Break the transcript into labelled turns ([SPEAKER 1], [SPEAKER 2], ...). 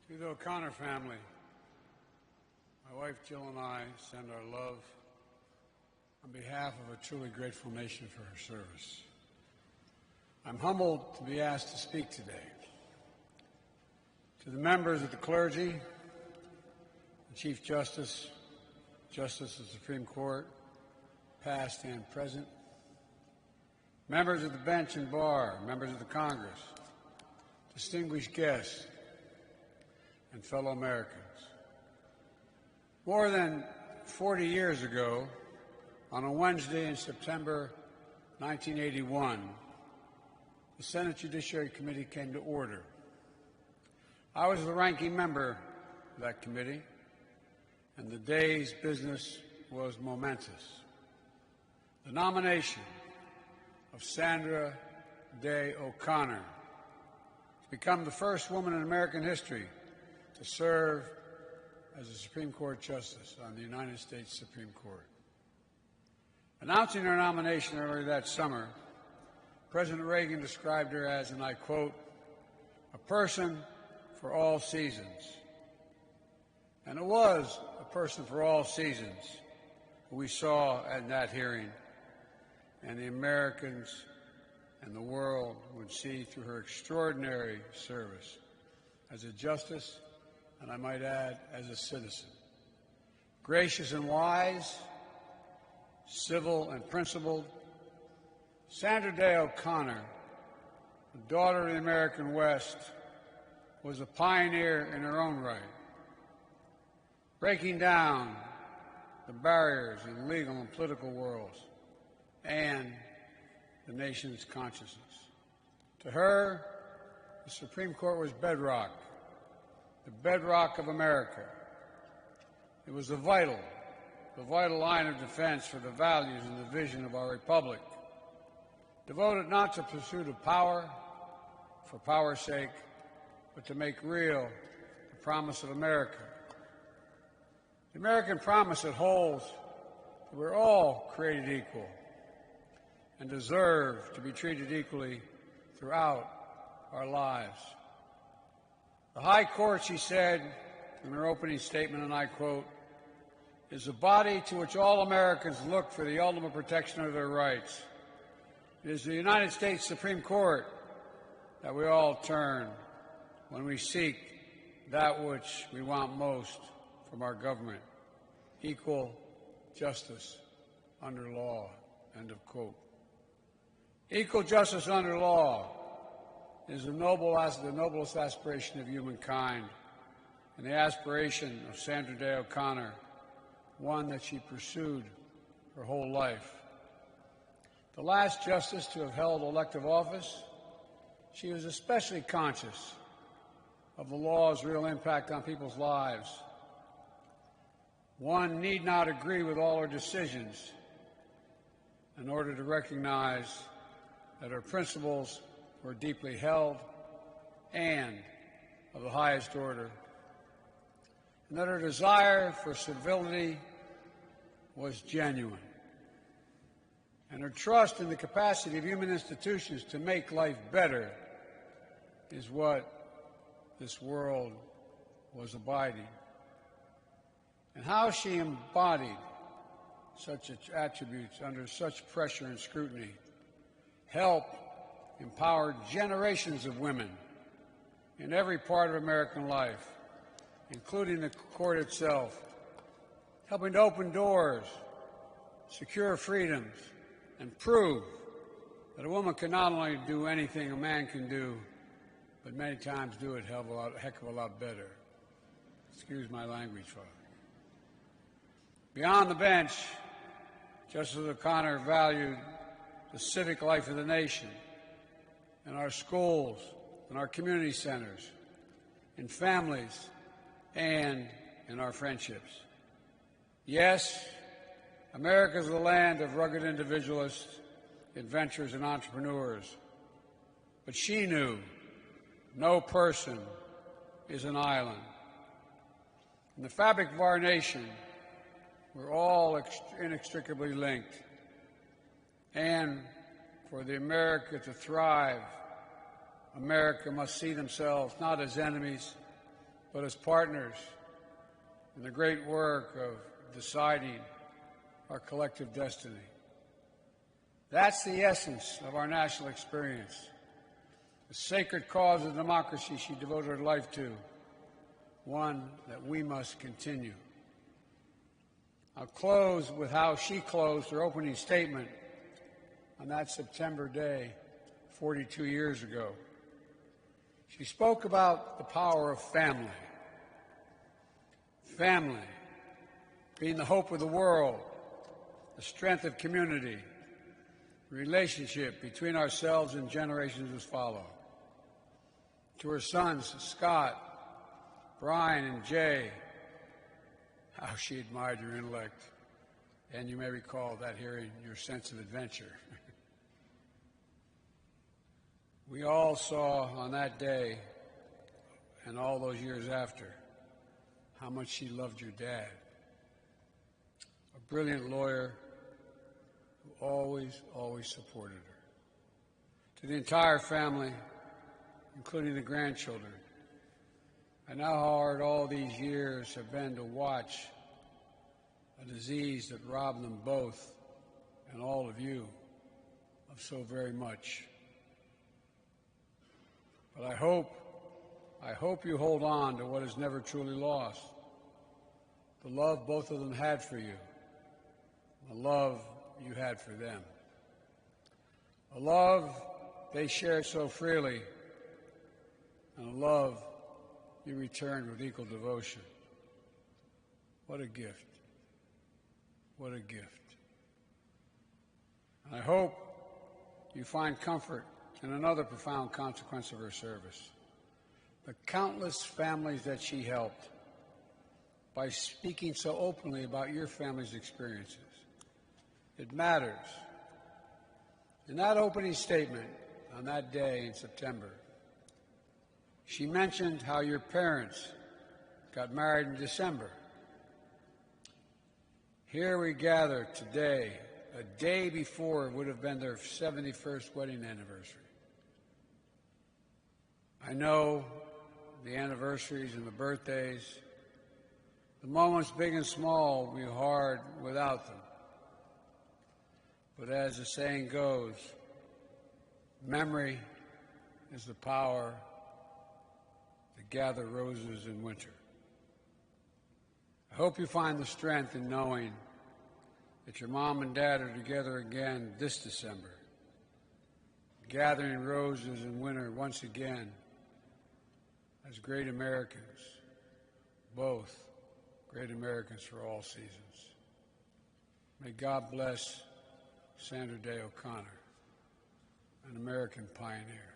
[SPEAKER 1] To the O'Connor family, my wife Jill and I send our love on behalf of a truly grateful nation for her service. I'm humbled to be asked to speak today. To the members of the clergy, the Chief Justice, Justice of the Supreme Court, past and present, members of the bench and bar, members of the Congress, distinguished guests, and fellow Americans. More than 40 years ago, on a Wednesday in September 1981, the Senate Judiciary Committee came to order. I was the ranking member of that committee, and the day's business was momentous. The nomination of Sandra Day O'Connor to become the first woman in American history to serve as a Supreme Court Justice on the United States Supreme Court. Announcing her nomination earlier that summer, President Reagan described her as, and I quote, "a person for all seasons." And it was a person for all seasons who we saw at that hearing, and the Americans and the world would see through her extraordinary service as a justice, and I might add, as a citizen. Gracious and wise, civil and principled, Sandra Day O'Connor, the daughter of the American West, was a pioneer in her own right, breaking down the barriers in legal and political worlds and the nation's consciousness. To her, the Supreme Court was bedrock, the bedrock of America. It was the vital line of defense for the values and the vision of our republic, devoted not to pursuit of power for power's sake, but to make real the promise of America. The American promise that holds that we're all created equal and deserve to be treated equally throughout our lives. The High Court, she said in her opening statement, and I quote, "is a body to which all Americans look for the ultimate protection of their rights. It is the United States Supreme Court that we all turn when we seek that which we want most from our government, equal justice under law," end of quote. Equal justice under law is the noblest aspiration of humankind, and the aspiration of Sandra Day O'Connor, one that she pursued her whole life. The last justice to have held elective office, she was especially conscious of the law's real impact on people's lives. One need not agree with all her decisions in order to recognize that her principles were deeply held and of the highest order, and that her desire for civility was genuine, and her trust in the capacity of human institutions to make life better is what this world was abiding. And how she embodied such attributes under such pressure and scrutiny helped empower generations of women in every part of American life, including the court itself, helping to open doors, secure freedoms, and prove that a woman can not only do anything a man can do, but many times do it a heck of a lot better. Excuse my language, folks. Beyond the bench, Justice O'Connor valued the civic life of the nation, in our schools, in our community centers, in families, and in our friendships. Yes, America is the land of rugged individualists, adventurers, and entrepreneurs. But she knew no person is an island. In the fabric of our nation, we're all inextricably linked. And for the America to thrive, America must see themselves not as enemies, but as partners in the great work of deciding our collective destiny. That's the essence of our national experience, the sacred cause of democracy she devoted her life to, one that we must continue. I'll close with how she closed her opening statement on that September day 42 years ago. She spoke about the power of family. Family being the hope of the world, the strength of community, the relationship between ourselves and generations that follow. To her sons, Scott, Brian, and Jay, how she admired your intellect, and you may recall that hearing your sense of adventure. We all saw on that day and all those years after how much she loved your dad, a brilliant lawyer who always supported her. To the entire family, including the grandchildren, I know how hard all these years have been to watch a disease that robbed them both, and all of you, of so very much. But I hope you hold on to what is never truly lost, the love both of them had for you, the love you had for them, a love they shared so freely, and a love you returned with equal devotion. What a gift. What a gift. I hope you find comfort in another profound consequence of her service. The countless families that she helped by speaking so openly about your family's experiences. It matters. In that opening statement on that day in September, she mentioned how your parents got married in December. Here we gather today, a day before it would have been their 71st wedding anniversary. I know the anniversaries and the birthdays, the moments big and small, will be hard without them. But as the saying goes, memory is the power gather roses in winter. I hope you find the strength in knowing that your mom and dad are together again this December, gathering roses in winter once again as great Americans, both great Americans for all seasons. May God bless Sandra Day O'Connor, an American pioneer.